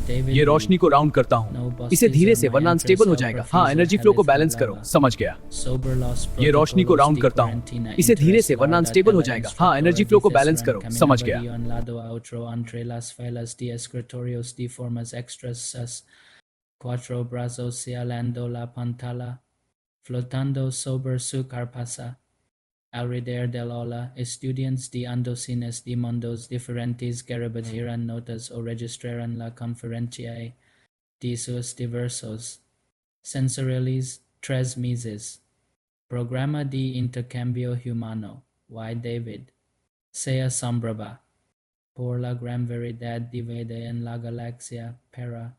ये रोशनी को राउंड करता हूँ, इसे धीरे से वरना अनस्टेबल हो जाएगा। हाँ, एनर्जी फ्लो को बैलेंस करो। समझ गया। ये रोशनी को राउंड करता हूँ, इसे धीरे से वरना अनस्टेबल हो जाएगा। हाँ, एनर्जी फ्लो को बैलेंस करो। समझ गया। Cuatro brazos sealando la pantalla, flotando sobre su carpasa. Alrededor del ola, estudiantes de andocines de mundos diferentes que repetirán notas o registrarán la conferencia de sus diversos sensoriales 3 meses. Programa de intercambio humano. Y David se asombraba por la gran variedad dividida en la galaxia para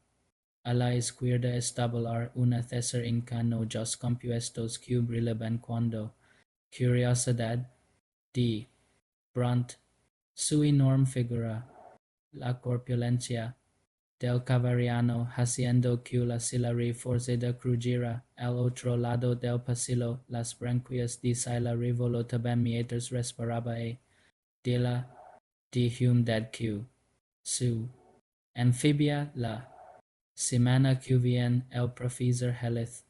a la izquierda establecer una tercera en canojos compuestos que brillaban cuando curiosidad de pronto su enorme figura, la corpulencia del cavariano haciendo que la silla reforzada crujera al otro lado del pasillo, las branquias de silla revolotaban mientras respiraba de la de humedad que su anfibia la semana que viene el profesor Heath,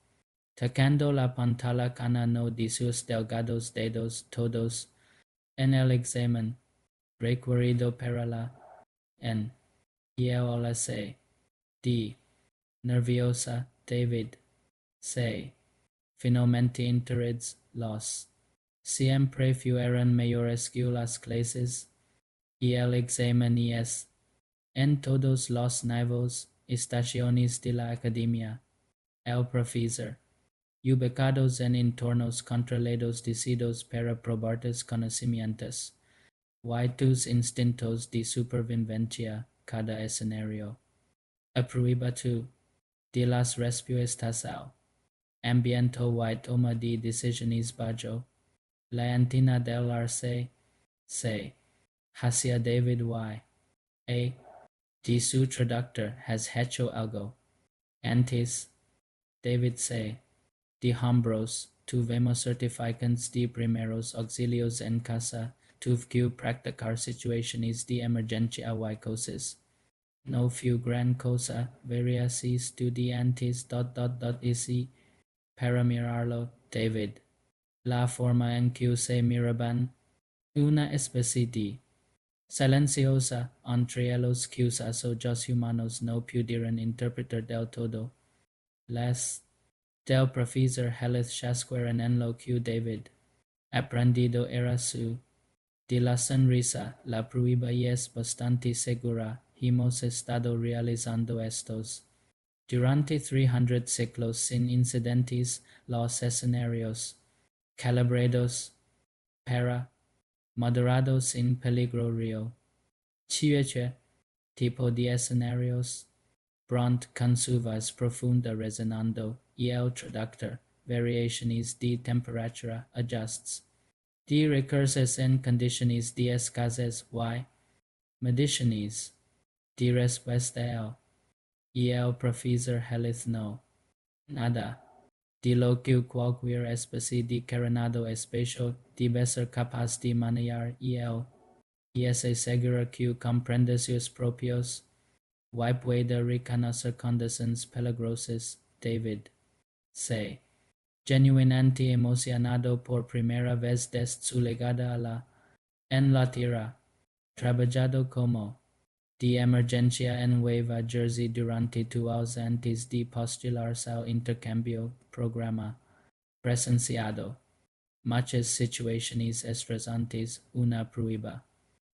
tocando la pantalla con uno de sus delgados dedos todos en el examen requerido para la en la C D nerviosa David C finalmente entereds los siempre fueron mayores que las clases y el examen es en todos los niveles estaciones de la academia. El profesor, ubicados en entornos controlados decididos para probar tus conocimientos y tus instintos de supervivencia cada escenario. A prueba tú de las respuestas al ambiente y toma de decisiones bajo la antena del arce se hacia David Y. A. de su traductor has hecho algo. Antes, David C. de hombros, tuvimos certificados de primeros auxilios en casa, tuve que practicar situaciones de emergencia y cosas. No fue gran cosa, varias estudiantes ... y para mirarlo, David. La forma en que se miraban, una especie de silenciosa entre los que los humanos no pudieron interpretar del todo. Las del profesor Heath chasquearon en lo que David aprendido era su de la sonrisa. La prueba es bastante segura. Hemos estado realizando estos durante 300 ciclos sin incidentes. Los escenarios calibrados para moderados sin peligro real. Chiche tipo de escenarios Bront con su voz profunda resonando y el traductor variaciones de temperatura adjusts de recursos en condiciones de escasez y mediciones de respuesta el y el profesor Heath no nada de lo que cualquier especie de coronado espacio debe ser capaz de manejar y es seguro que comprende sus propios y puede reconocer condiciones peligrosas. David C. genuinamente emocionado por primera vez desde su llegada en la tierra, trabajado como de emergencia en Nueva Jersey durante 2 años antes de postularse al intercambio programa, presenciado muchas situaciones estresantes, una prueba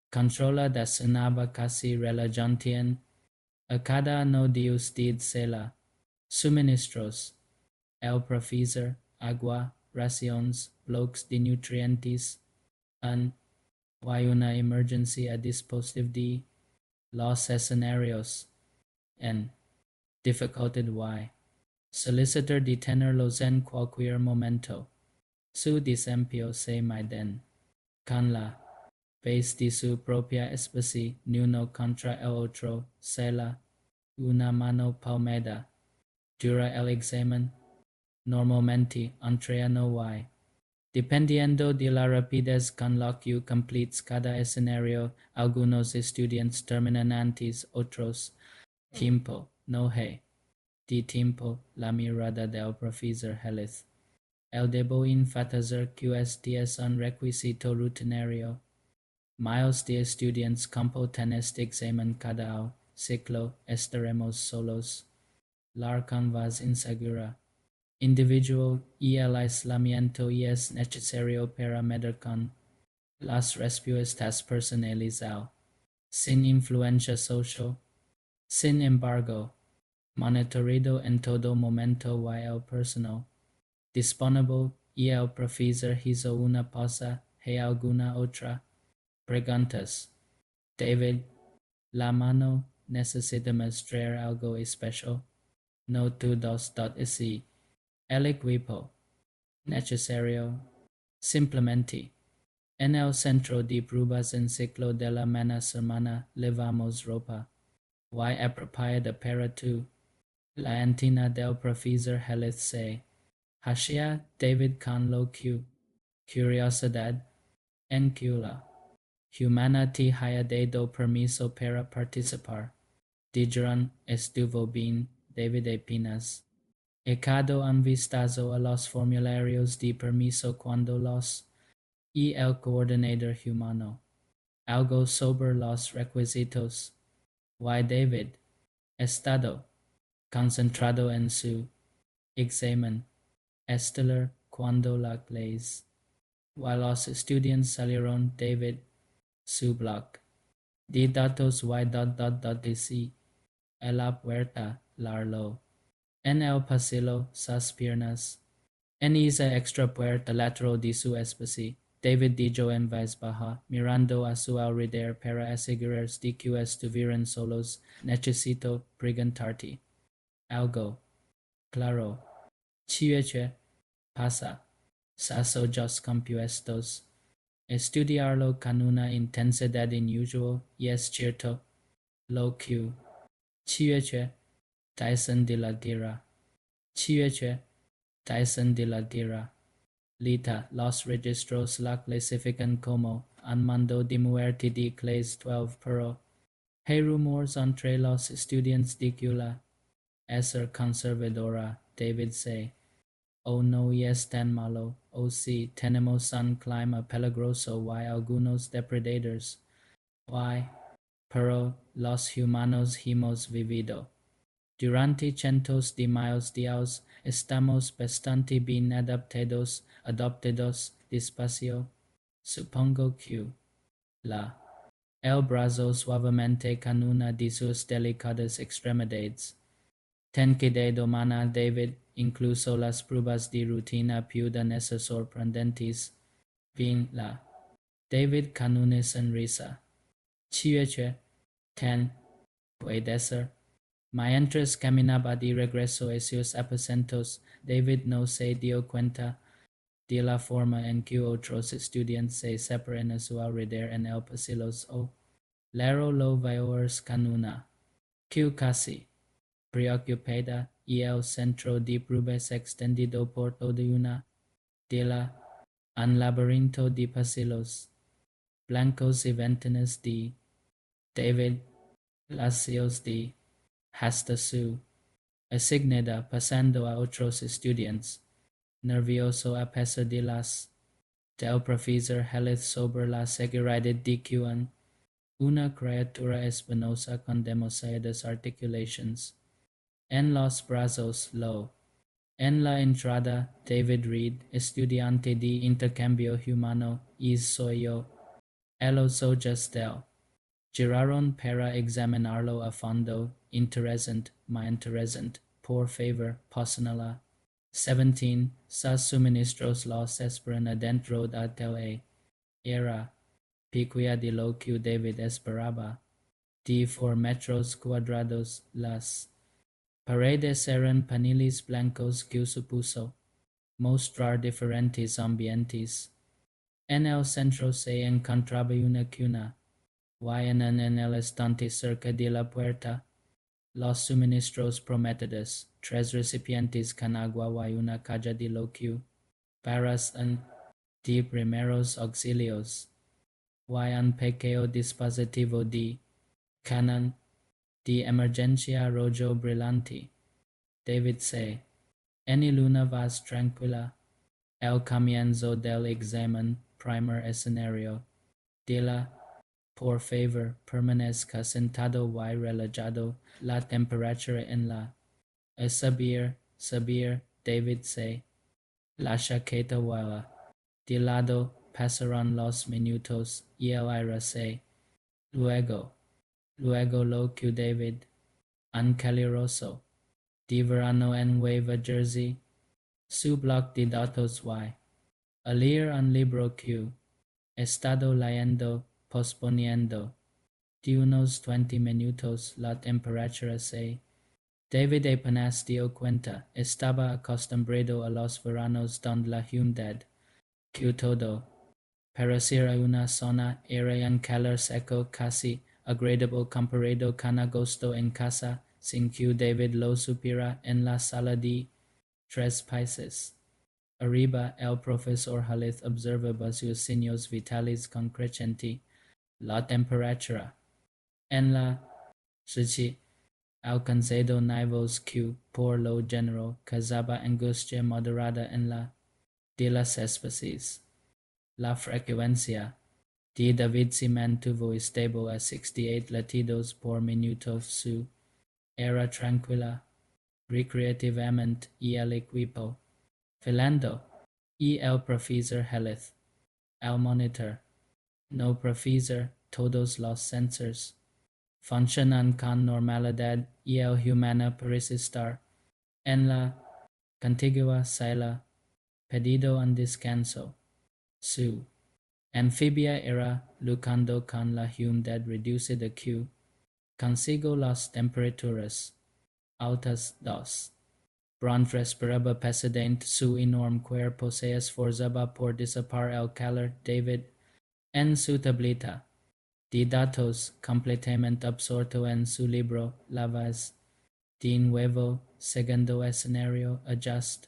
controla de sonaba casi relajante a cada uno de ustedes se la suministros el profesor, agua, raciones, bloques de nutrientes, y una emergencia dispositiva de los escenarios en dificultad y solicitar de tenerlos en cualquier momento. Su desempeño se miden con la vez de su propia especie, uno contra el otro, se la una mano palmada. Dura el examen. Normalmente, entre no y. Dependiendo de la rapidez con la que completes cada escenario, algunos estudiantes terminan antes, otros Tiempo, no hay. De tiempo, la mirada del profesor Helith. El debo enfatizar que este es un requisito rutinario. Miles de estudiantes compiten este examen cada ciclo, estaremos solos. La canvas insegura. Individual y el aislamiento y es necesario para medir con las respuestas personalizadas. Sin influencia social. Sin embargo, monitoreado en todo momento y el personal disponible y el profesor hizo una pausa. ¿Hay alguna otra? Preguntas. David, la mano necesita mostrar algo especial. No todos así. El equipo. Necesario. Simplemente. En el centro de pruebas en ciclo de la semana levamos ropa. Y apropiada para tú. La antina del profesor Helith se hacía David con lo curiosidad en cula. Humanity haya dado permiso para participar. Dijeron estuvo bien, David apenas. He dado un vistazo a los formularios de permiso cuando los y el coordinador humano. Algo sobre los requisitos. Y David, estado concentrado en su examen estelar cuando la clase. Y los estudiantes salieron David, su blog. De datos y DC. En la puerta, Larlo. En el pasillo, sus piernas. En esa extra puerta lateral de su espacio, David dijo en voz baja, mirando a su alrededor para asegurarse de que estuvieran solos. Necesito preguntarte algo. Claro. ¿Qué pasa? Saso just compuestos. Estudiarlo con una intensidad inusual y es cierto. Lo que Tyson de la Tierra. Tyson de la Tierra. Lita, los registros la clasifican como un mundo de muerte de clase 12 pero hay rumores entre los estudiantes de que la ser conservadora. David say, oh no es tan malo, oh sí, tenemos un clima peligroso y algunos depredadores. Why? Pero los humanos hemos vivido. Durante cientos de miles dios estamos bastante bien adaptados despacio. Supongo que la el brazo suavemente con una de sus delicadas extremidades. Ten que de domana David, incluso las pruebas de rutina pueden ser sorprendentes. Bien la David con una sonrisa. Ten, puede ser. Mientras caminaba de regreso a sus aposentos, David no se dio cuenta de la forma en que otros estudiantes se separan a su alrededor en el pasillo. Lero lo vayores con una que casi preocupada y el centro de pruebas extendido por toda una de un laberinto de pasillos blancos y ventanas de David, lacios de hasta su asignada pasando a otros estudiantes, nervioso a pesar de las del profesor Helith sobre la seguridad de que una criatura espinosa con demasiadas articulations. En los brazos lo. En la entrada, David Reed, estudiante de intercambio humano, y soy yo. Los ojos del. Giraron para examinarlo a fondo. Interesante, muy interesante. Por favor, pásenla. 17. Sus suministros los esperan adentro del tele. Era picuya de lo que David esperaba. De 4 metros cuadrados las paredes eran paneles blancos que supuso mostrar diferentes ambientes. En el centro se encontraba una cuna. En el estante cerca de la puerta, los suministros prometidos, 3 recipientes con agua y una caja de loquio, varas de primeros auxilios, un pequeño dispositivo de canon de emergencia rojo brillante. David say, any luna vas tranquila, el comienzo del examen primer escenario, de la, por favor, permanezca sentado y relajado, la temperatura en la, subir, David say, la chaqueta vuela, de lado pasarán los minutos y el aire se, luego lo que David, un caluroso, de verano en Nueva Jersey, su bloc de datos y, a leer un libro que, estado leyendo, posponiendo, de unos 20 minutos la temperatura se, David apenas dio cuenta, estaba acostumbrado a los veranos donde la humedad, que todo, parecía una zona era un calor seco casi agradable comparado con agosto en casa, sin que David lo supiera en la sala de 3 pisos. Arriba, el profesor Halith observaba sus signos vitales con creciente, la temperatura. En la suci, alcanzado niveles que, por lo general, causaba angustia moderada en la de las especies. La frecuencia de David se mantuvo estable a 68 latidos por minuto. Su era tranquila, recreativamente y el equipo, filando, y el profesor Halith, el monitor, no profesor, todos los sensors, funcionan con normalidad y el humano parece estar en la contigua sala, pedido un descanso. Su anfibia era lucando con la humedad reducida que consigo las temperaturas altas 2. Brand respiraba pesadamente su enorme cuerpo se esforzaba por disipar el calor. David, en su tableta de datos, completamente absorto en su libro, la vez de nuevo, segundo escenario, adjust.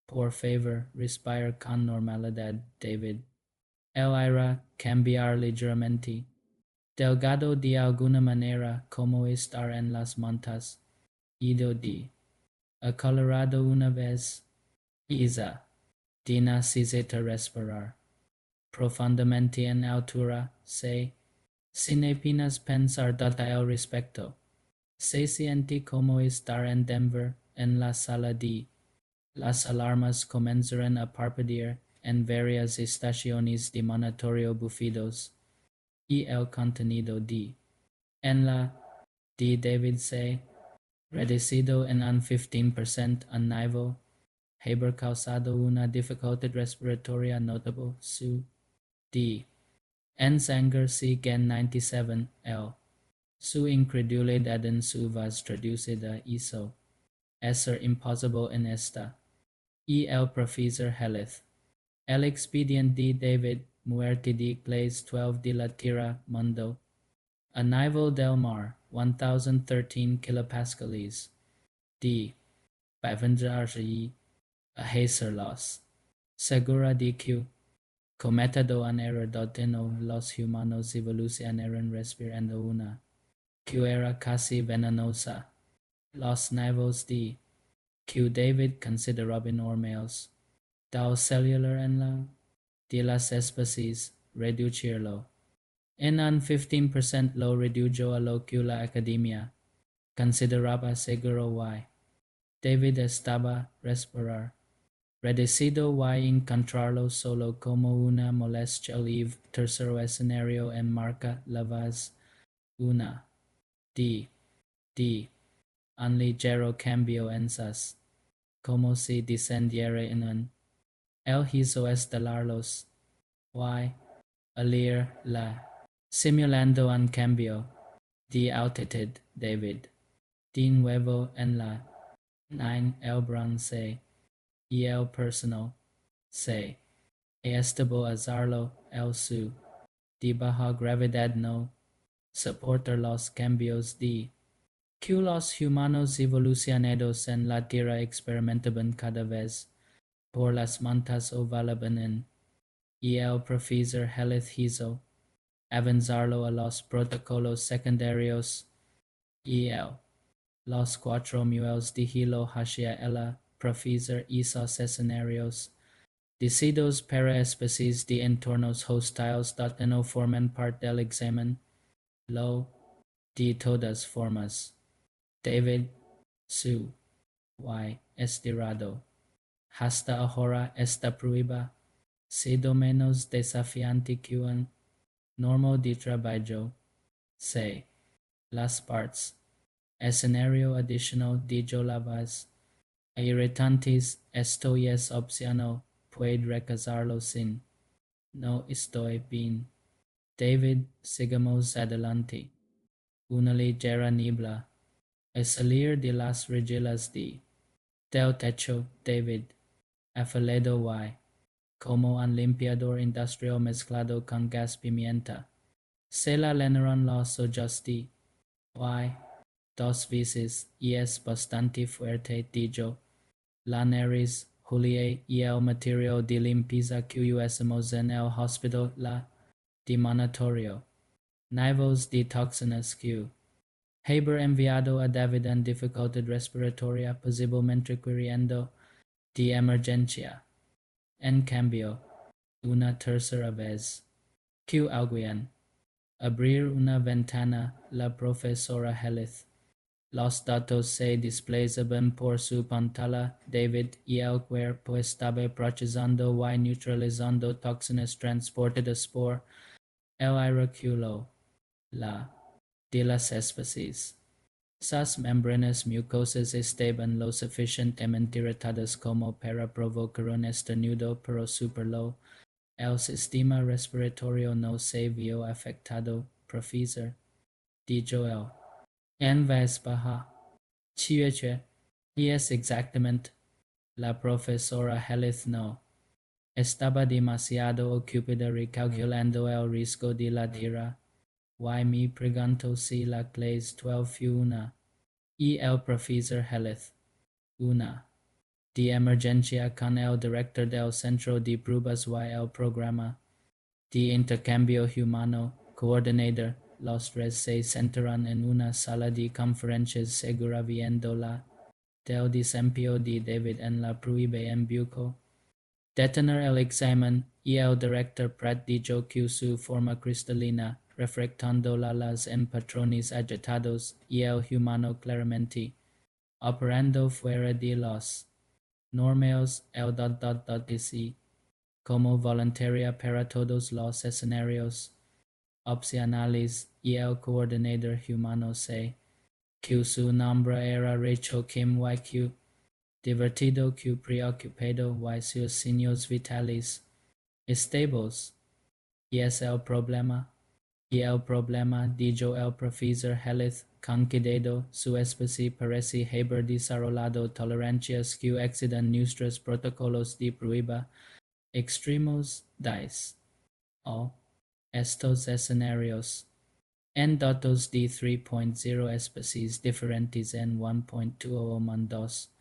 Por favor, respira con normalidad, David. El aire cambiar ligeramente. Delgado de alguna manera como estar en las montas. Ido de. Acolorado una vez. Isa. De necesita respirar. Profundamente en altura. Se. Sin apenas pensar data al respecto. Se siente como estar en Denver, en la sala de. Las alarmas comenzaron a parpadear en varias estaciones de monitoreo bufidos, y el contenido de en la de David se reducido en un 15% a nivel haber causado una dificultad respiratoria notable. Su de en sangre se gen 97 su incredulidad en su voz traducida hizo ser imposible en esta. Y el profesor Halith. El expediente de David, muerte de clase 12 de la Tierra, mundo. A nivel del mar, 1013 kilopascales. D. Bavendrarji, a hacerlos. Segura de que, cometido un error dotino, los humanos evolucionaron respirando una, que era casi venenosa. Los niveles que David consideraba normales. Dao celular en la de las especies, reducirlo. En un 15% lo redujo a lo que la academia consideraba seguro y David estaba respirar. Reducido y encontrarlo solo como una molestia leve. Tercero escenario en marca la vaz. Una. D. Un ligero cambio en sus. Como si descendiera en un. El hizo estelarlos. Y. Alir la. Simulando un cambio. De altitud, David. De nuevo en la. 9 el bronce. Y el personal. Se. Estuvo azarlo el su. De baja gravedad no. Soportar los cambios de. Que los humanos evolucionados en la Tierra experimentaban cada vez. Por las montas ovalaban en. Y el profesor Halith hizo avanzarlo a los protocolos secundarios el. Los cuatro muelles de hilo hacia el profesor esos escenarios. Decidos para especies de entornos hostiles que no forman parte del examen. Lo de todas formas. David, su, y estirado. Hasta ahora esta prueba, sido menos desafiante que un normo de trabajo. C. Las partes. Escenario adicional de lavas. Irritantes, esto es opcional, puede recazarlo sin. No estoy bien. David, sigamos adelante. Una ligera niebla. Al salir de las rejillas del techo, David, afilado y, como un limpiador industrial mezclado con gas pimienta, se la llenaron los ojos de y, dos veces, y es bastante fuerte, dijo. La nariz, Julie, y el material de limpieza que usamos en el hospital, la de monitorio. Niveles de toxinas que Haber enviado a David en dificultad respiratoria posiblemente requiriendo de emergencia. En cambio, una tercera vez, que alguien abrir una ventana, la profesora Health. Los datos se desplazaban por su pantalla. David y el cuerpo estaba procesando y neutralizando toxinas transportadas por el aeroculo, la de las especies. Esas membranas mucosas estaban lo suficientemente irritadas como para provocar un estornudo, pero superlo. El sistema respiratorio no se vio afectado, profesor, dijo él. En voz baja. Chiche, y es exactamente. La profesora Health no. Estaba demasiado ocupada recalculando el riesgo de la tierra. Y me preguntó si la clase 12 fue una. Y el profesor Health. Una. De emergencia con el director del centro de pruebas y el programa de intercambio humano, coordinador. Los tres se sentaron en una sala de conferencias segura viendo la del desempeño de David en la prueba en buco. Detener el examen y el director Pratt dijo que su forma cristalina, reflectando las en patrones agitados y el humano claramente, operando fuera de los normeos el DC, como voluntaria para todos los escenarios opcionales y el coordinador humano se, que su nombre era Rachel Kim YQ, divertido que preocupado y sus signos vitales estables. Y es el problema. Y el problema, dijo el profesor Health, con cuidado, su especie parece haber desarrollado tolerancias que exceden nuestros protocolos de prueba. Extremos 10. O estos escenarios. En datos de 3.0 especies diferentes en 1.20 mundos.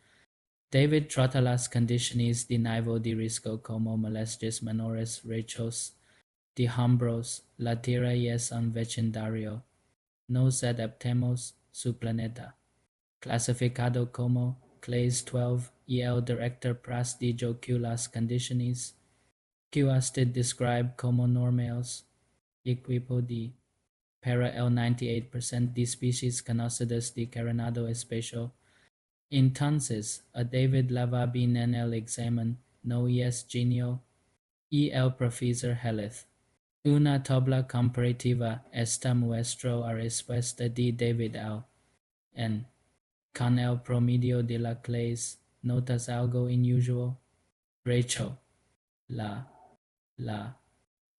David trata las condiciones de nivel de riesgo como molestias menores, rechos de hombros, la Tierra es un vecindario. Nos adaptemos su planeta. Clasificado como Clase 12 y el director Pras dijo que las condiciones que usted describe como normales, equipo de para el 98% de especies conocidas de carenado especial. Entonces, a David la va bien en el examen, no es genio, y el profesor Health. Una tabla comparativa esta muestra a respuesta de David al en. Con el promedio de la clase, ¿notas algo inusual? Rachel. La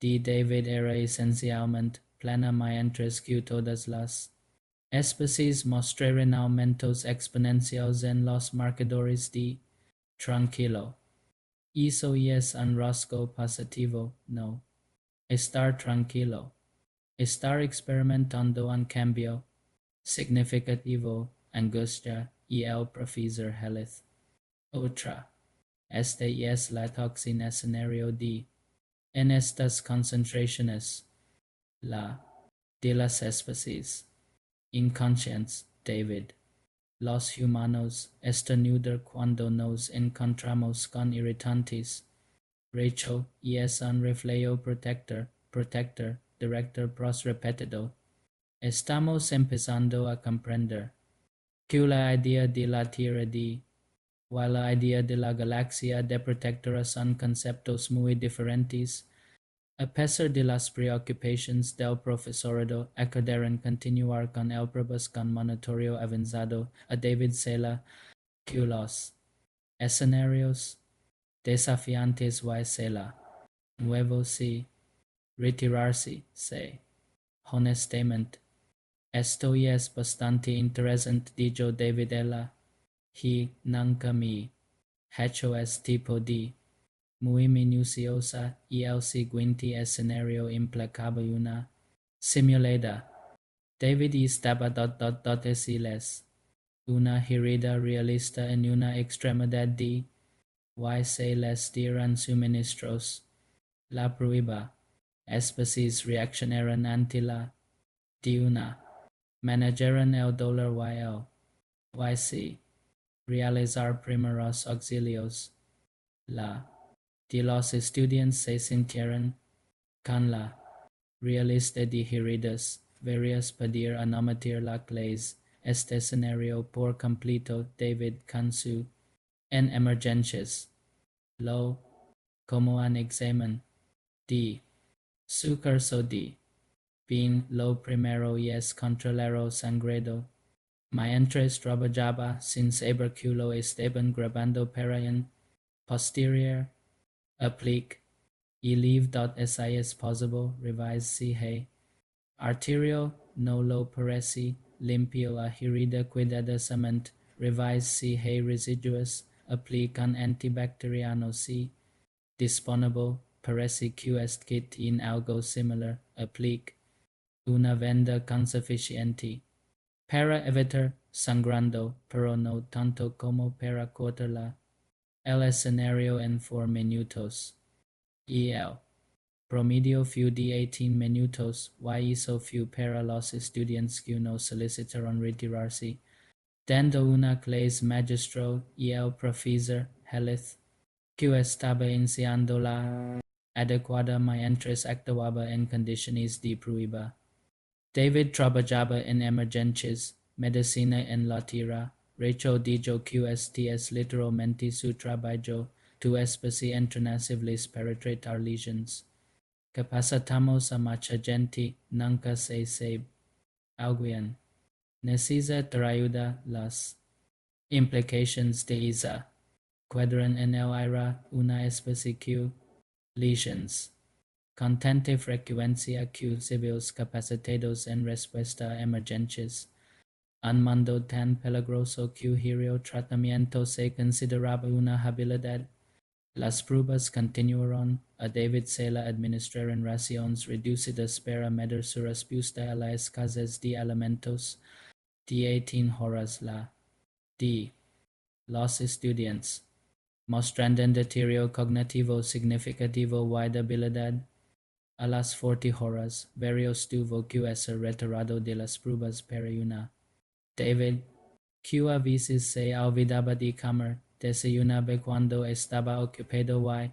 de David era esencialmente plana mientras que todas las especies mostraron aumentos exponenciales en los marcadores de tranquilo. Eso es un rasgo positivo, no. Estar tranquilo. Estar experimentando un cambio significativo, angustia y el profesor Health. Otra. Este es la toxina escenario de en estas concentraciones, la de las especies inconscientes David. Los humanos esternudar cuando nos encontramos con irritantes. Rachel, es un reflejo protector, director pros repetido. Estamos empezando a comprender que la idea de la Tierra while la idea de la galaxia de protectora son conceptos muy diferentes. A pesar de las preocupaciones del profesorado, acordaron continuar con el pruebas con monitorio avanzado a David Sela que los escenarios desafiantes y Sela nuevos sí retirarse se honestamente. Esto es bastante interesante, dijo David Ella. He nunca me hecho este tipo de muy minuciosa y el siguiente escenario implicaba una simulada. David estaba deciles una herida realista en una extremidad de y se les dieran suministros. La prueba, especies reaccionaron ante la de una. Manageran el dolor YC. Realizar primeros auxilios. La de los estudiantes se sintieron con la realista de heridas varias pedir a omitir la clase. Este escenario por completo David con su en emergencias. Lo como un examen de su curso de bien lo primero es controlero sangrado. Mientras trabajaba sin saber que lo estaban grabando para en posterior aplique y leave.si es posible revise si hey. Arterial no lo parece limpio la herida cuidadosamente revise si hey residuos aplican antibacteriano si disponible parece que es kit en algo similar aplique una venda con suficiente para evitar sangrando, pero no tanto como para cortarla. El escenario en 4 minutos. Y el promedio fue de 18 minutos, y hizo fue para los estudiantes que no solicitaron retirarse, dando una clase magistral y el profesor Health, que estaba enseñando la adecuada mientras actuaba en condiciones de prueba. David trabajaba en emergencias, medicina en la tierra. Rachel dijo que este es literalmente su trabajo, tu especie internacionales para tratar lesiones. Capacitamos a mucha gente, nunca se sabe. Alguien necesita ayuda, las implications de esa. Cuadran en el aire una especie que lesions. Con tanta frecuencia que civiles capacitados en respuesta a emergencias. Un mundo tan peligroso que el tratamiento se consideraba una habilidad. Las pruebas continuaron. A David se le administraron raciones reducidas para medir su respuesta a la escasez de alimentos. De 18 horas la de los estudiantes, mostrando deterioro cognitivo significativo y debilidad. A las 40 horas, varios tuvo que ser retirado de las pruebas para una. David, que a veces se olvidaba de comer, desayunaba cuando estaba ocupado y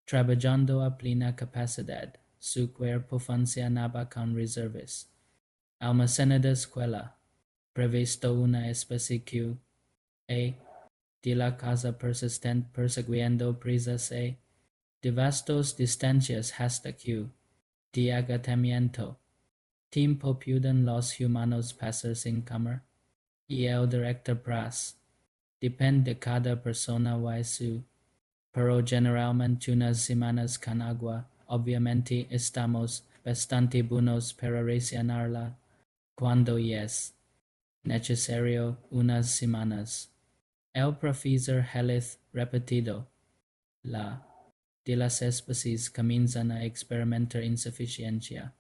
trabajando a plena capacidad. Su cuerpo funcionaba con reservas. Almacenada escuela, previsto una especie que de la casa persistente persiguiendo presas de vastas distancias hasta que de agotamiento. Tiempo pueden los humanos pasar sin comer. Y el director pras. Depende de cada persona y su. Pero generalmente unas semanas con agua. Obviamente estamos bastante buenos para reaccionarla. Cuando es necesario unas semanas. El profesor Health repetido. La de las especies comienzan a experimentar insuficiencia.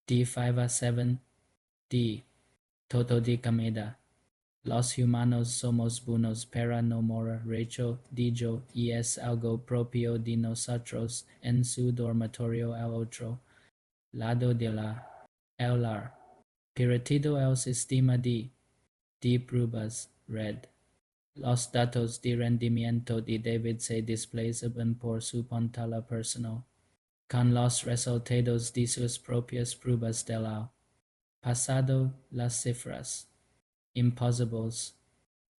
De 5 a 7. De todo de comida. Los humanos somos buenos para no morir. Rachel dijo y es algo propio de nosotros en su dormitorio al otro lado de la aula. Perdido el sistema de de pruebas, red. Los datos de rendimiento de David se desplazan por su pantalla personal, con los resultados de sus propias pruebas del pasado, las cifras imposibles.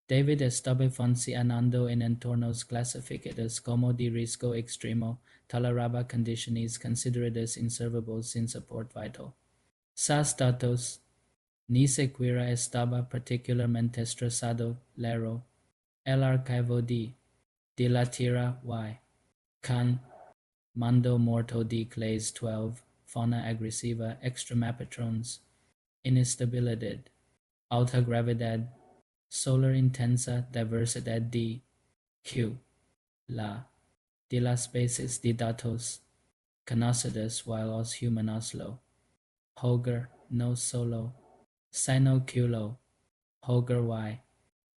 David estaba funcionando en entornos clasificados como de riesgo extremo, toleraba condiciones consideradas inservibles sin soporte vital. Sus datos ni siquiera estaba particularmente estresado, lero. El archivo de la Tierra Y. Con mundo muerto de clase 12, fauna agresiva, extremapatrons, inestabilidad, alta gravedad, solar intensa, diversidad de Q. La de las bases de datos conocidas while los humanos lo hogar no solo sino que lo hogar y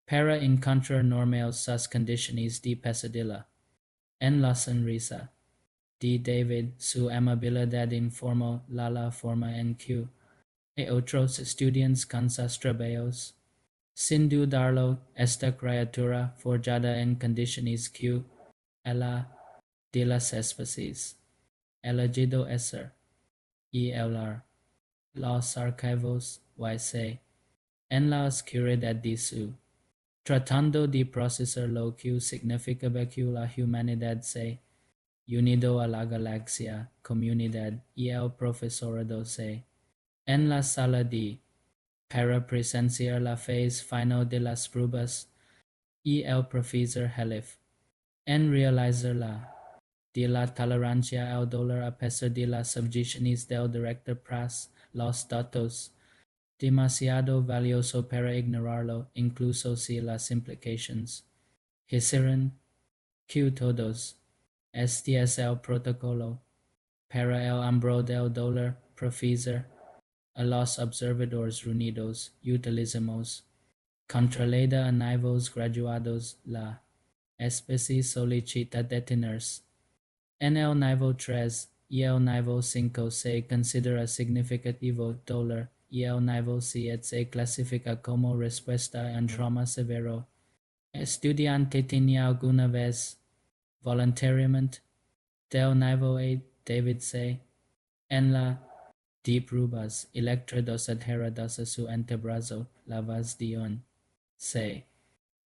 para encontrar normales sus condiciones de pesadilla. En la sonrisa de David, su amabilidad informó la forma en que otros estudiantes con sus trabajos. Sin dudarlo, esta criatura forjada en condiciones que ella de las especies elegido ser y hablar los archivos y en la oscuridad de su tratando de procesar lo que significaba que la humanidad se unido a la galaxia, comunidad y el profesorado se en la sala de para presenciar la fase final de las pruebas y el profesor Halif en realizar de la tolerancia al dolor a pesar de las objeciones del director Pras, los datos demasiado valioso para ignorarlo, incluso si las implications hicieron que todos. Este es el protocolo para el hombro del dolor, profesor. A los observadores reunidos utilizamos controlada a niveles graduados la especie solicita detenerse. En el nivel 3 y el nivel 5 se considera significativo dolor y el nivel 7 se clasifica como respuesta a un trauma severo. Estudiante tenía alguna vez voluntariamente del nivel 8 David C. En la de pruebas electrodos adheridos a su antebrazo, la voz de un C.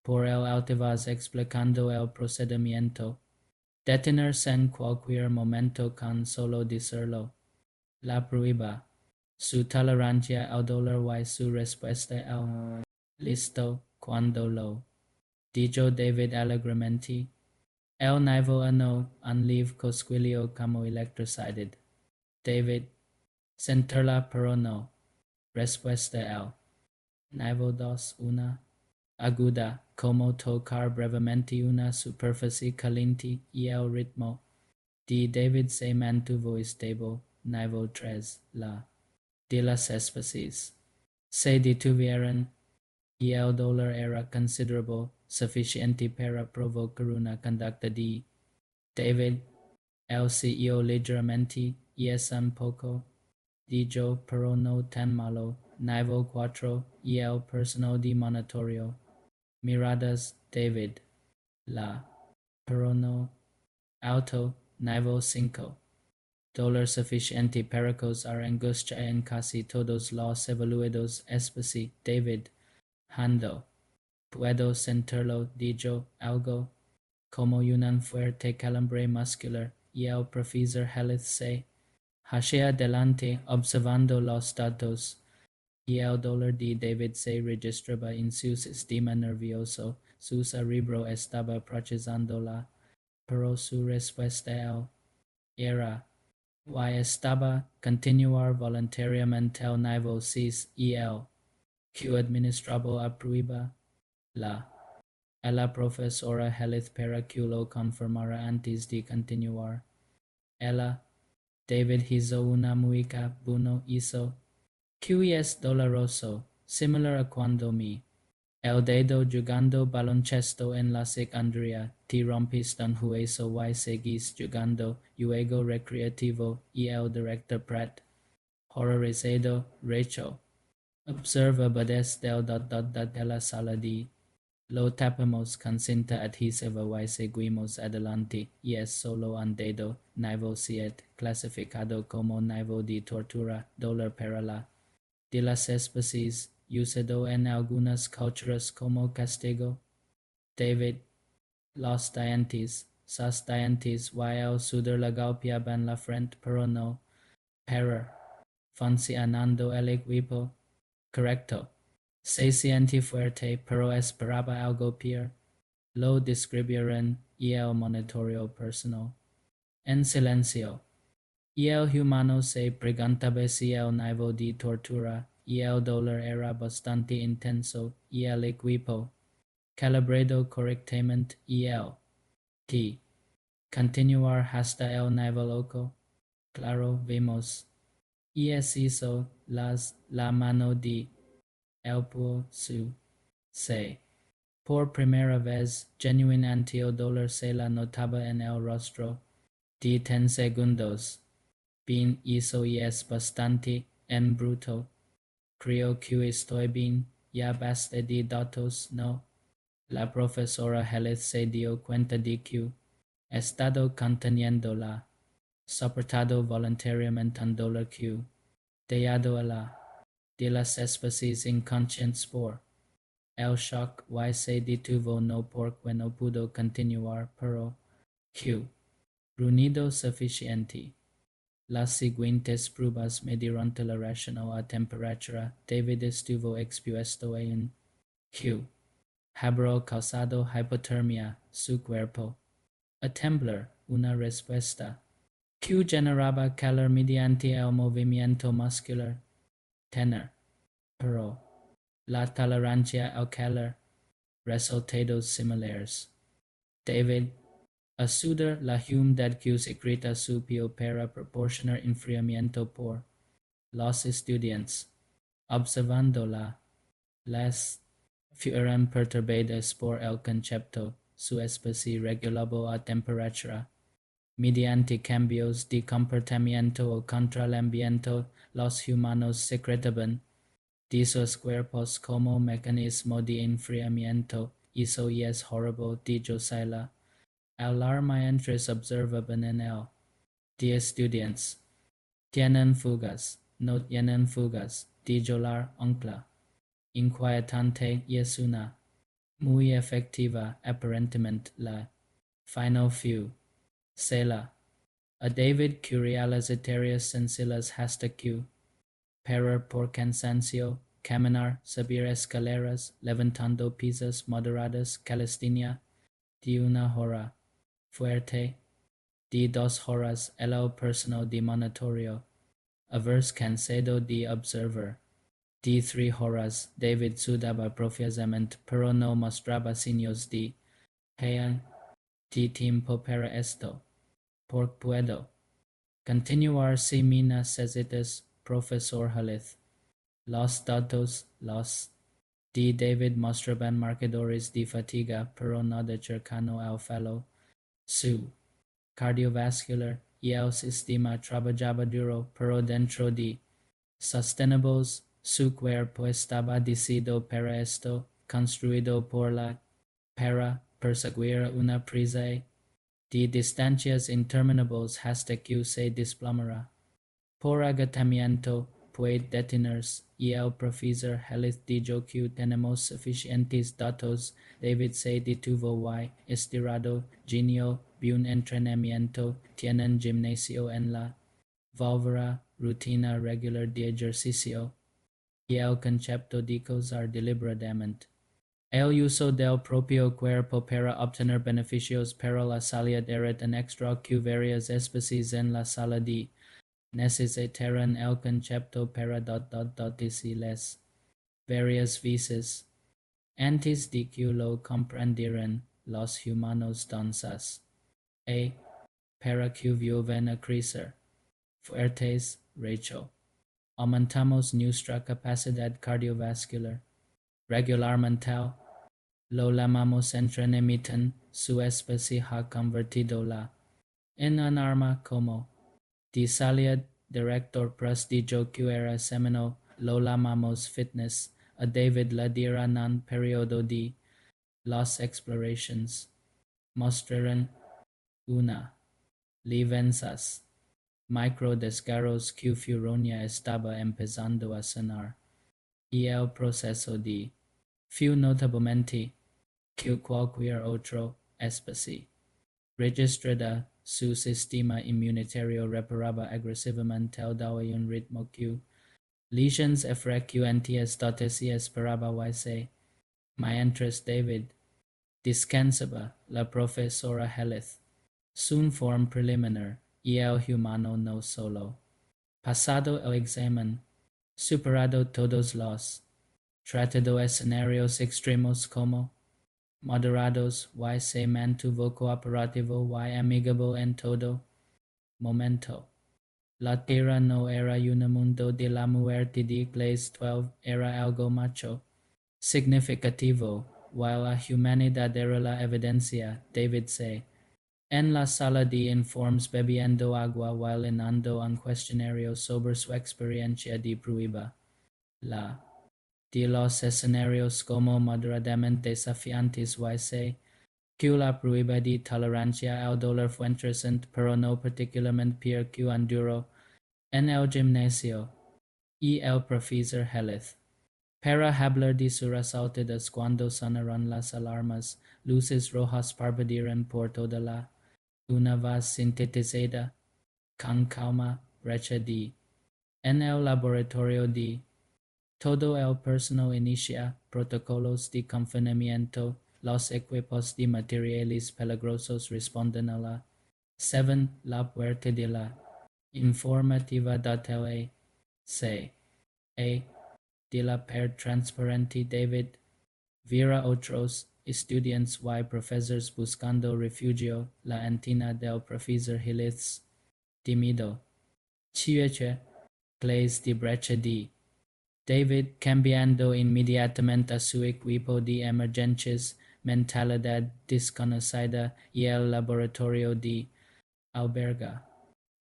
Por el altavoz explicando el procedimiento. Detenerse en cualquier momento con solo decirlo. La prueba. Su tolerancia al dolor y su respuesta al listo cuando lo dijo David alegremente. El nivel 1 un live cosquillo como electricidad. David. Sentirla pero no. Respuesta al nivel 2 una aguda, como tocar brevemente una superficie caliente y el ritmo de David se mantuvo estable. Nivel 3 la de las especies se detuvieron y el dolor era considerable, suficiente para provocar una conducta de David. El CEO ligeramente y es un poco dijo pero no tan malo. Nivel 4 y el personal de monitoreo. Miradas, David. La. Pero no. Auto, nivel 5. Dolor suficiente para causar angustia en casi todos los evaluados especies. David. Hando. Puedo sentirlo, dijo algo como un fuerte calambre muscular y el profesor Health se hacia adelante observando los datos. Y el dolor de David se registraba en su sistema nervioso, su cerebro estaba procesándola, pero su respuesta era y estaba continuar voluntariamente el nivel 6 y el que administraba a prueba la profesora Health para que lo confirmara antes de continuar. Ella, David hizo una mueca, Bruno hizo que es doloroso, similar a cuando el dedo jugando baloncesto en la secundaria, te rompiste un hueso y seguís jugando, juego recreativo y el director Pratt, horrorizado, Rachel. Observabilidades de la sala de lo tapamos con cinta adhesiva y seguimos adelante, y es solo un dedo, nivel 7, clasificado como nivel de tortura, dolor para la de las especies, usado en algunas culturas como castigo. David, los dientes y el sudor la golpeaban la frente, pero no para funcionando el equipo. Correcto. Se siente fuerte, pero esperaba algo peor. Lo describieron y el monitoreo personal. En silencio. Y el humano se preguntaba si el nivel de tortura y el dolor era bastante intenso y el equipo calibrado correctamente y el T. Continuar hasta el nivel oco. Claro, vimos. Y es eso la mano de expuso. Se. Por primera vez, genuinamente el dolor se la notaba en el rostro. De 10 segundos. Bien hizo y es bastante en bruto. Creo que estoy bien. Ya basta de datos, ¿no? La profesora Health se dio cuenta de que estado conteniéndola, soportado voluntariamente un dolor que, dado a la de las especies inconscientes por el shock y se detuvo no porque no pudo continuar, pero que, reunido suficiente. Las siguientes pruebas midieron toleración a temperatura. David estuvo expuesto a un que habrá causado hipotermia su cuerpo. A temblor, una respuesta. Que generaba calor mediante el movimiento muscular. Tenor. Pero la tolerancia al calor. Resultados similares. David, a sudar la humedad que secreta su piel para proporcionar enfriamiento por los estudiantes. Observándola, las fueron perturbadas por el concepto, su especie regulable a temperatura. Mediante cambios de comportamiento contra el ambiente, los humanos secretaban de sus cuerpos como mecanismo de enfriamiento. Eso es horrible, dijo Sila. Alarma entre observaban en él. De estudiantes. Tienen fugas, no tienen fugas, dijo la oncla. Inquietante y es una muy efectiva, aparentemente la final few. Sela. A David curia las arterias sencillas hasta que, pero por cansancio, caminar, subir escaleras, levantando piezas moderadas, calistenia, de una hora, fuerte, de 2 horas, el personal de monitoreo, haberse cansado de observar. De 3 horas, David sudaba profusamente, pero no mostraba signos de "Hey, de tiempo para esto. Porque puedo continuar si me necesitas, profesor Halith. Los datos, los de David mostraban marcadores de fatiga, pero nada cercano al fallo. Su cardiovascular y el sistema trabajaba duro, pero dentro de Sustainables, su cuerpo estaba decidido para esto, construido por la para perseguir una presa de distancias interminables hasta que se desplomara. Por agotamiento, puede detenerse, y el profesor Health dijo que tenemos suficientes datos. David se detuvo y, estirado, genio, un entrenamiento, tienen gimnasio en la válvula, rutina regular de ejercicio, y el concepto de causar deliberadamente. El uso del propio cuerpo para obtener beneficios para la salud era tan extra que varias especies en la sala de necesitaron el concepto para decirles varias veces antes de que lo comprendieran los humanos danzas. Para que vuelvan a crecer fuertes, Rachel. Aumentamos nuestra capacidad cardiovascular. Regularmente, lo llamamos entrenamiento. Su especie ha convertido la en un arma como de salida. Director Press dijo que era seminal. Lola Mamos Fitness, a David Ladira non periodo di Los Explorations, mostraron una livenças micro desgarros que Furonia estaba empezando a sanar, y el proceso de few notablemente que cualquier otro especie registrada su sistema inmunitario reparaba agresivamente dado un ritmo que lesions frecuentes dotes y esperaba yse. Mientras David descansaba, la profesora Health, sun form preliminar, y el humano no solo. Pasado el examen, superado todos los tratado escenarios extremos como moderados, y se mantuvo cooperativo y amigable en todo momento. La Tierra no era un mundo de la muerte de Glaze 12, era algo macho significativo, while la humanidad era la evidencia. David C. En la sala de informes bebiendo agua while llenando un cuestionario sobre su experiencia de prueba. La de los escenarios como moderadamente desafiantes yse que la prueba de tolerancia al dolor fue interesante pero no particularmente peor que un duro en el gimnasio, y el profesor Health. Para hablar de sus resultados cuando sonaron las alarmas, luces rojas parpadearon por toda la una voz sintetizada con calma brecha de en el laboratorio de todo el personal inicia protocolos de confinamiento, los equipos de materiales peligrosos responden a la 7, la puerta de la informativa hotel C. A. de la pared transparente David Vera otros estudiantes y profesores buscando refugio, la antena del profesor Hillis, timido. Chiche, plays de brecha de David cambiando inmediatamente a su equipo de emergencias, mentalidad desconocida y el laboratorio de alberga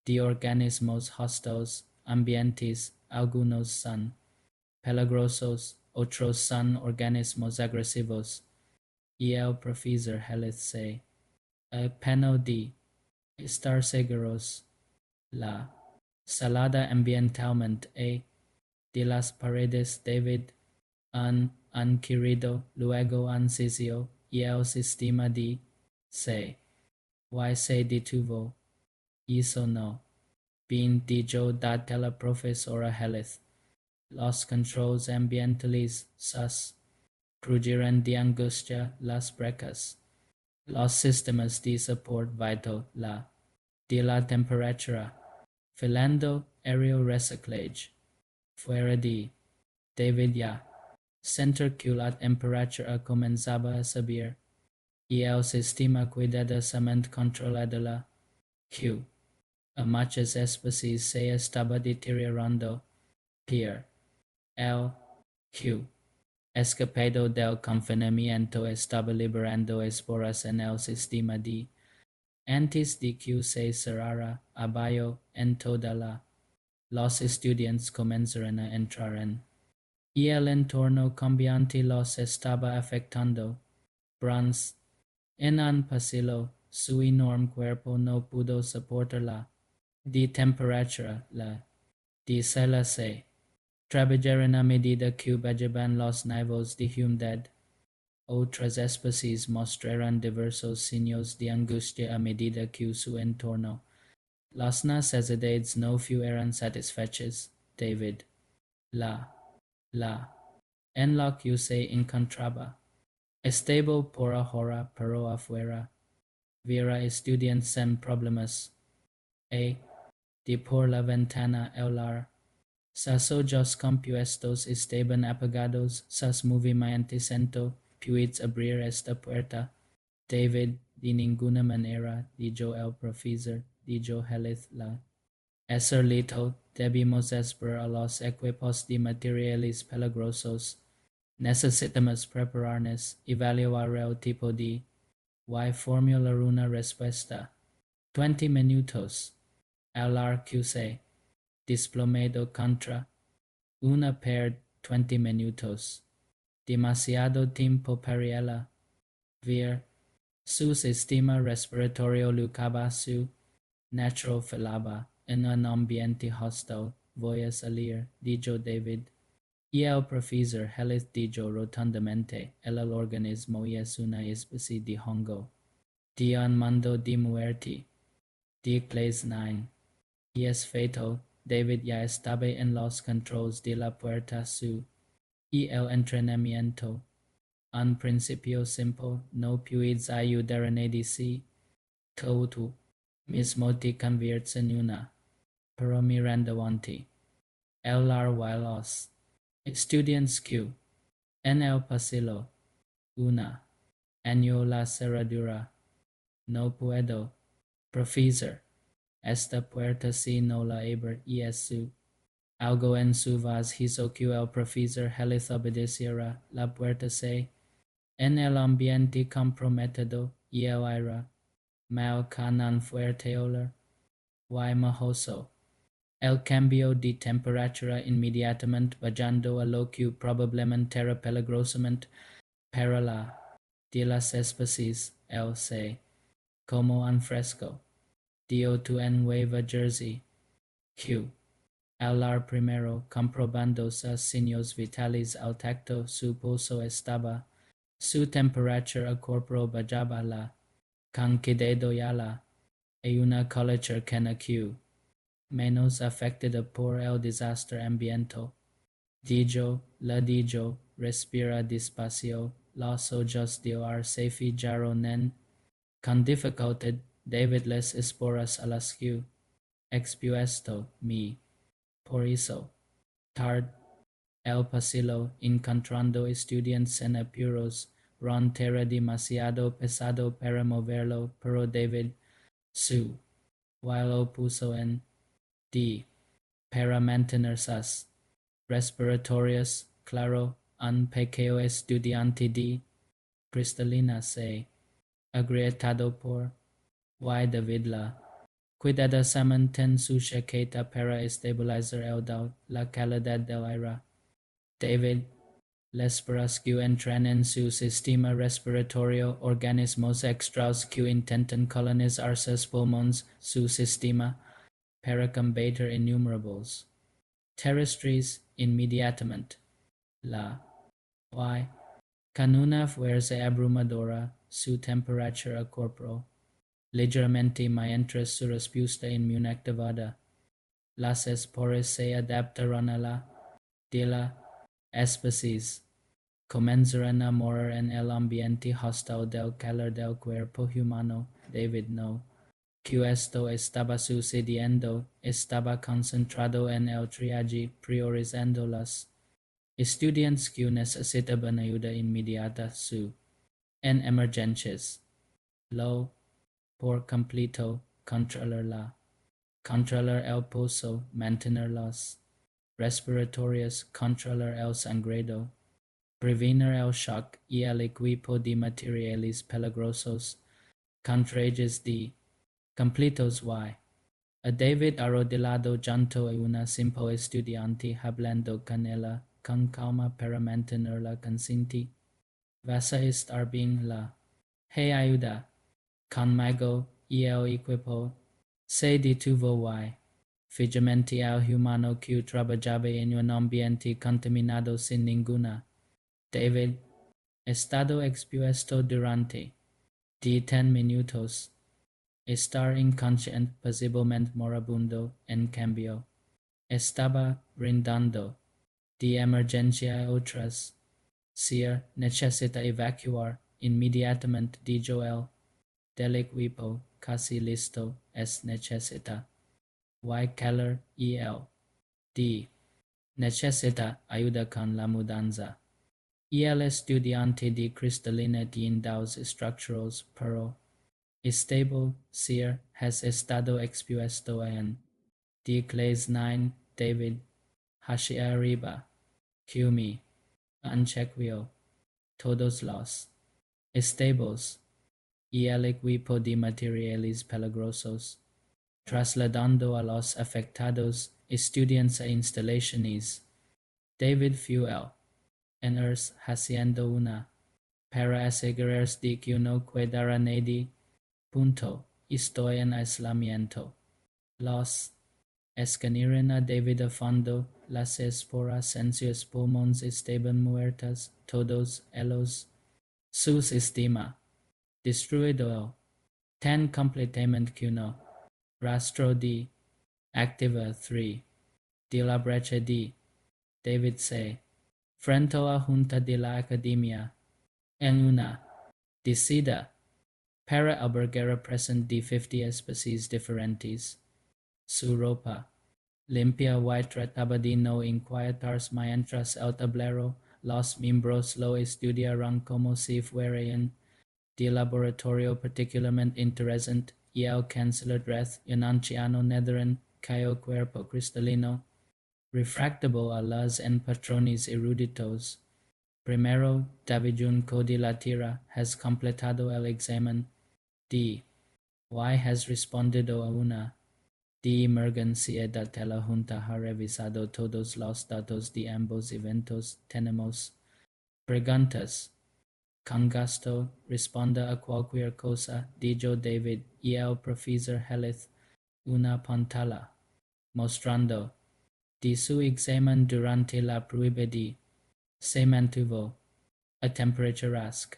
de organismos hostiles, ambientes, algunos son peligrosos, otros son organismos agresivos, y el profesor Health se peno de estar seguros. La salada ambientalmente de las paredes David han querido, luego han sitio, y el sistema de se detuvo, hizo no. Bien dicho data la profesora Health. Los controls ambientales sus crujiran de angustia las brecas. Los sistemas de support vital de la temperatura. Filando aéreo reciclage. Fuera de David ya. Center que la temperatura comenzaba a subir. Y el sistema cuidadosamente controlado la Q. A muchas especies se estaba deteriorando. Pierre. El Q. Escapado del confinamiento estaba liberando esporas en el sistema de antes de que se cerrara abajo en toda la. Los estudiantes comenzaron a entrar en y el entorno cambiante los estaba afectando. Bronze. En un pasillo, su enorme cuerpo no pudo soportar la de temperatura, la de se trabajaron a medida que bajaban los niveles de humedad. Otras especies mostraron diversos signos de angustia a medida que su entorno. Las necesidades no fueron satisfechas. David. La. En la que se encontraba. Estable por ahora, pero afuera. Vera estudiantes en problemas. De por la ventana hablar. Sus ojos compuestos estaban apagados, sus movimientos puedes abrir esta puerta. David, de ninguna manera, dijo el profesor, dijo Health la. Little, debemos esperar a los equipos de materiales peligrosos. Necesitamos prepararnos, evaluar el tipo de y formular una respuesta. 20 minutos. Hablar QC. Desplomado contra una per 20 minutos. Demasiado tiempo para ella. Ver. Su sistema respiratorio lucaba su natural falaba en un ambiente hostil. Voy a salir, dijo David. Y el profesor Hellis dijo rotundamente, el organismo es una especie de hongo. De un mundo de muerte. De clase 9. Y es fatal. David ya estaba en los controles de la puerta su. Y el entrenamiento. Un principio simple, no puedes ayudar a nadie si tú mismo te conviertes en una. Pero mirando ante. El los estudiantes Q. En el pasillo. Una. Año la cerradura. No puedo. Profesor. Esta puerta si no la abre y su. Algo en su voz hizo que el profesor Hellis obedeciera. La puerta se. En el ambiente comprometido y el aire. Mal canan fuerte olor. Mojoso. El cambio de temperatura inmediatamente bajando a lo que probablemente era peligrosamente para la de las especies, el se, como un fresco. Dio tu en Nueva Jersey. Q. Hablar primero, comprobando sus signos vitales al tacto, su pulso estaba, su temperatura corporal bajaba la, con cuidado y la, y una cola cercana Q. Menos afectada por el desastre ambiental. La dijo, respira despacio, los ojos de se fijaron en, con dificultad, David les esporas a las Q. Expuesto, mi. Por eso, tard, el pasillo, encontrando estudiantes en apuros, Ron era demasiado pesado para moverlo, pero David, su, while lo puso en, D, para mantener sus respiratorios, claro, un pequeño estudiante de cristalina se, agrietado por, David la. Cuidadosamente en su chaqueta para estabilizar la calidad del aire. David, les perros que entran en su sistema respiratorio, organismos extras que intentan colonizar sus pulmones, su sistema, para combatir innumerables terrestres inmediatamente. La Y, con una fuerza abrumadora, su temperatura corporal ligeramente mientras su respuesta inmunactivada. Las esporas se adaptaron a la de la especies. Comenzaron a morir en el ambiente hostil del calor del cuerpo humano. David no. Que esto estaba sucediendo, estaba concentrado en el triaje, priorizando las estudiantes que necesitaban ayuda inmediata su en emergencias. Lo por completo, controlar el pulso, mantener los respiratorios, controlar el sangrado, prevenir el shock y el equipo de materiales peligrosos, contrajes de completos y a David arrodillado junto a una simple estudiante hablando con ella con calma para mantenerla consciente. Vas a estar bien la. Hey ayuda. Conmigo y el equipo se detuvo y fijamente al humano que trabajaba en un ambiente contaminado sin ninguna. David, estado expuesto durante 10 minutos. Estar inconsciente posiblemente moribundo, en cambio. Estaba brindando de emergencia a otras. Sir necesita evacuar inmediatamente, dijo él. Del equipo casi listo es necesita. Keller y él. D. Necesita ayuda con la mudanza. Y el estudiante de cristalina tiene dos estructuras, pero stable, Sir, has estado expuesto en de clase 9, David, hacia arriba, Kumi, Anchequio, todos los stables y el equipo de materiales peligrosos, trasladando a los afectados estudiantes a instalaciones David Fuel, en ers haciendo una, para asegurar de que no quedara nadie, punto, estoy en aislamiento. Los escanearon a David a fondo, las esporas en sus pulmones estaban muertas, todos ellos. Su sistema, destruido, tan completamente que no rastro de activa 3 de la brecha de David C. Frente a la Junta de la Academia, en una decida para albergar a present de 50 especies diferentes. Su ropa limpia y trataba de no inquietarse mientras el tablero, los miembros lo estudiaron como si fueran de laboratorio particularmente interesante y el canciller Dreth, un anciano nederen, cuyo cuerpo cristalino, refractable a luz en patrones eruditos. Primero, David Junco de la Tierra has completado el examen D. Y has respondido a una de emergencia de la Junta ha revisado todos los datos de ambos eventos. Tenemos preguntas. Con gusto, responda a cualquier cosa, dijo David, y el profesor Heath una pantalla, mostrando de su examen durante la prueba de se mantuvo a temperaturas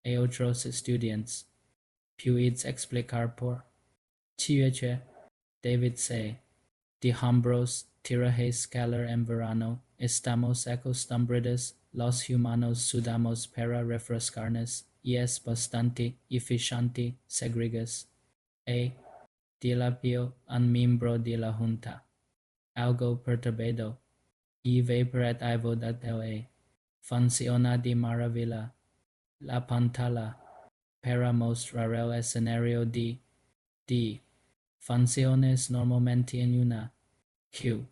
a otros estudiantes. ¿Puedes explicar por qué David C. de hombros tirajes calor en verano? Estamos acostumbrados los humanos sudamos para refrescarnos y es bastante eficiente segregas a dilapio un miembro de la junta, algo perturbado, y vaporativo de funciona de maravilla. La pantalla para mostrar el escenario de funciones normalmente en una Q.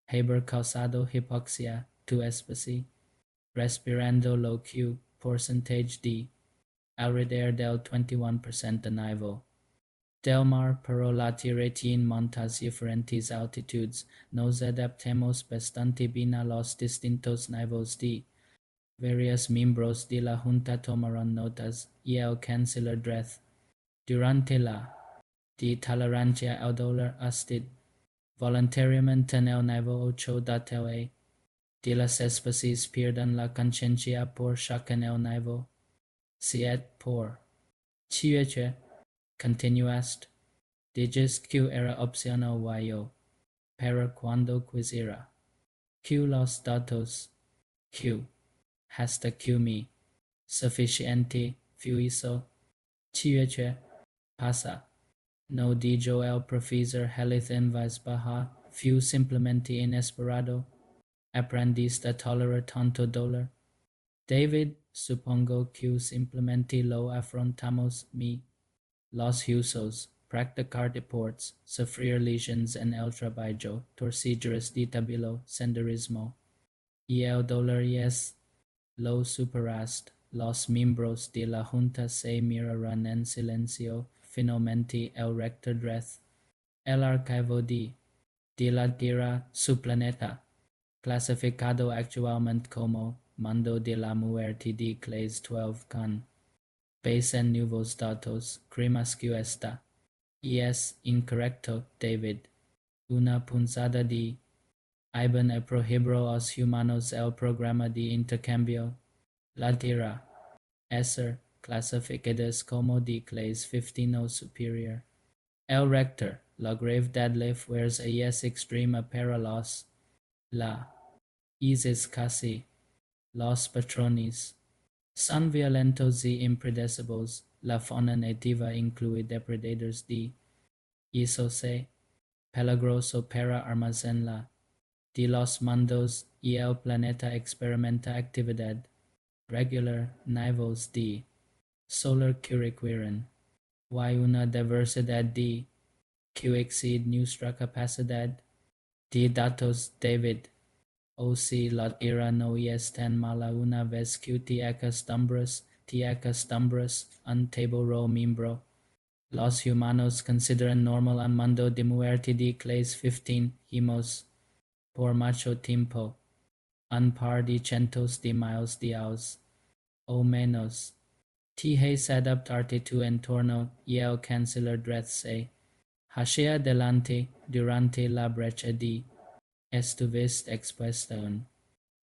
Haber causado hipoxia tu especie, respirando lo Q porcentaje de alrededor del 21% nivel del mar, pero la Tierra tiene montas diferentes altitudes, nos adaptemos bastante bien a los distintos niveles de varios miembros de la Junta tomaron notas y el canciller Dreth durante la de tolerancia al dolor usted voluntariamente en el nivel 8 de las especies pierden la conciencia por shock en el nivel 7 por qué continuaste dices que era opcional yo para cuando quisiera Q los datos Q hasta Q mi suficiente fuizo qué pasa. No dijo el profesor Heath en voz baja, fue simplemente inesperado. Aprendiste a tolerar tanto dolor. David, supongo que simplemente lo afrontamos los usos, practicar deportes, sufrir lesiones en el trabajo, torceduras de tabilo, senderismo. Y el dolor es lo superaste. Los miembros de la Junta se mirarán en silencio. Finalmente el rector Dreth, el archivo de la Tierra, su planeta, clasificado actualmente como mundo de la muerte de clase 12 con base en nuevos datos, cremas que está. Y es incorrecto, David. Una punzada de Iban a prohibió a los humanos el programa de intercambio. La Tierra, ser clasificadas como de clase 15 o superior. El rector, la gravedad de fuerza es extrema para la es casi, los patrones son violentos y impredecibles. La fauna nativa incluye depredadores de eso se peligroso para almacenarla de los mundos y el planeta experimenta actividad regular niveles de solar que requieren y una diversidad de que exceed nuestra capacidad de datos. David, o si la tierra no es tan mala una vez que te acostumbras un table miembro. Los humanos consideran normal un mundo de muerte de clase 15 hemos por mucho tiempo un par de cientos de miles de aos, o menos. T hay set up artitu en torno y el canceler dreadse, hacia adelante durante la brecha de estuviste expuesto en.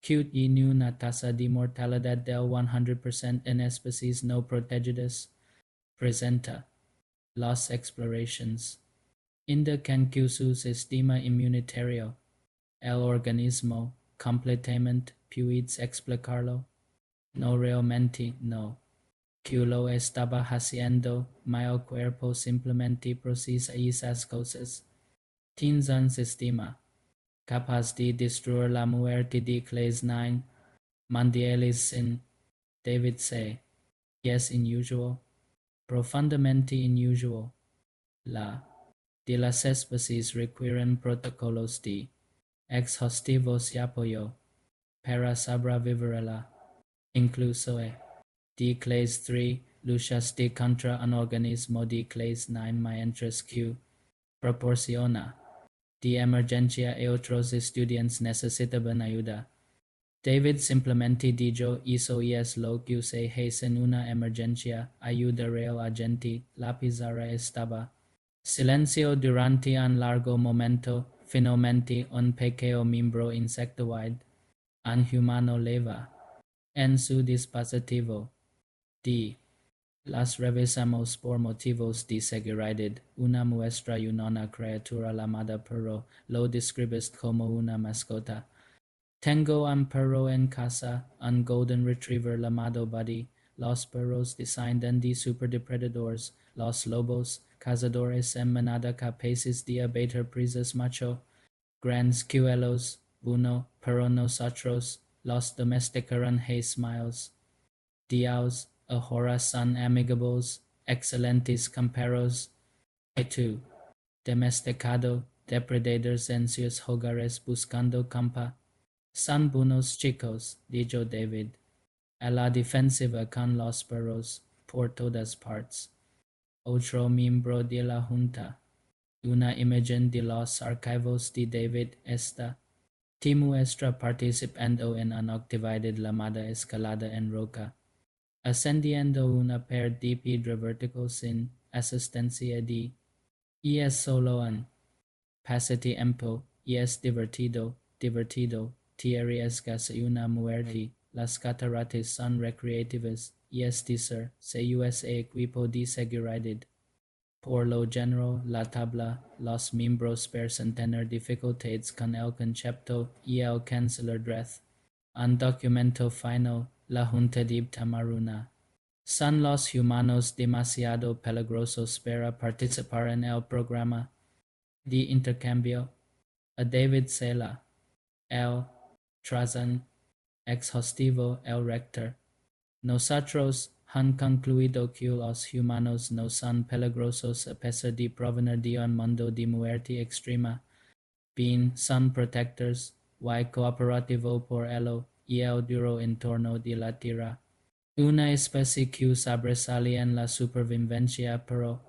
Cute y una tasa de mortalidad del 100% en especies no protegidas. Presenta las explorations indican que su sistema inmunitario, el organismo, completamente puede explicarlo. No realmente no. Que lo estaba haciendo, el cuerpo simplemente procesa esas cosas. Tienes un sistema capaz de destruir la muerte de clase 9 mundiales sin David say, yes, unusual, profundamente unusual. La de las especies requieren protocolos de exhaustivos y apoyo para sobrevivirla. Incluso de clase 3 luchas de contra un organismo de clase 9 mientras que proporciona de emergencia y otros estudiantes necesitaban ayuda. David simplemente dijo hizo y es lo que se hace en una emergencia, ayudaré al agente, la pizarra estaba. Silencio durante un largo momento, finalmente un pequeño miembro insectoide, un humano leva, en su dispositivo. D. Las revisamos por motivos de seguridad, una muestra y una criatura llamada perro, lo describes como una mascota. Tengo un perro en casa, un golden retriever llamado Buddy. Los perros descienden de superdepredadores. Los lobos, cazadores en manada capaces de abatir presas macho. Grandes cuelos, bueno, pero nosotros, los domesticaron hay smiles. Dios, ahora son amigables, excelentes comparos. Y tú, domesticado, depredadores en sus hogares buscando campa. Son buenos chicos, dijo David, a la defensiva con los perros, por todas partes. Otro miembro de la junta, una imagen de los archivos de David esta, te muestra participando en una actividad llamada escalada en roca, ascendiendo una pared de piedra vertical sin asistencia de, y es solo un pasatiempo, y es divertido, te arriesgas a una muerte, las cataratas son recreativas, y es decir, se usa equipo de seguridad. Por lo general, la tabla, los miembros parecen tener dificultades con el concepto y el canceler dread. Un documento final, la junta de Tamaruna. ¿Son los humanos demasiado peligrosos para participar en el programa de intercambio? A David Sela, el Trazan, exhaustivo el rector. Nosotros han concluido que los humanos no son peligrosos a pesar de provenir de un mundo de muerte extrema. Bien, son protectors, y cooperativo por ello, y el duro entorno de la tierra. Una especie que sobresale en la supervivencia, pero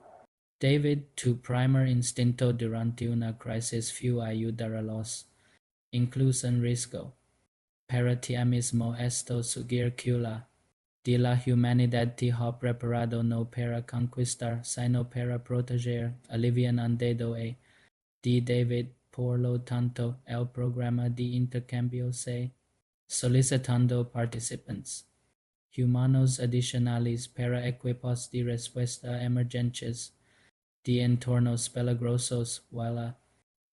David, tu primer instinto durante una crisis fue ayudarlos, incluso en riesgo. Para ti mismo esto sugiere que la de la humanidad te ha preparado no para conquistar, sino para proteger, alivian un dedo de David, por lo tanto, el programa de intercambio se solicitando participantes. Humanos adicionales para equipos de respuesta a emergencias, de entornos peligrosos,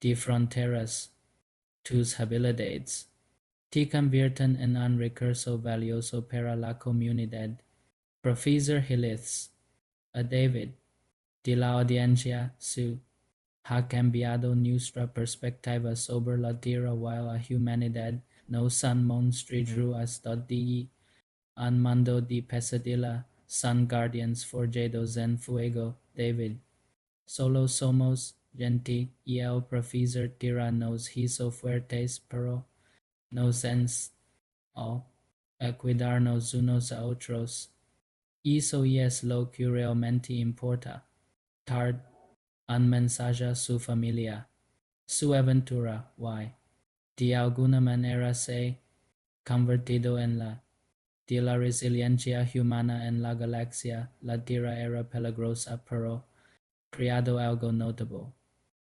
de fronteras. Tus habilidades te convierten en un recurso valioso para la comunidad. Profesor Hillis, a David, de la audiencia, su ha cambiado nuestra perspectiva sobre la tierra while la humanidad no son monstruos de un mundo de pesadilla, son guardians forjados en fuego, David. Solo somos gente y el profesor tierra nos hizo fuertes, pero nos enseñó a cuidarnos unos a otros. Eso es lo que realmente importa. Tard, un mensaje a su familia, su aventura, de alguna manera se convertido en de la resiliencia humana en la galaxia, la Tierra era peligrosa, pero creado algo notable.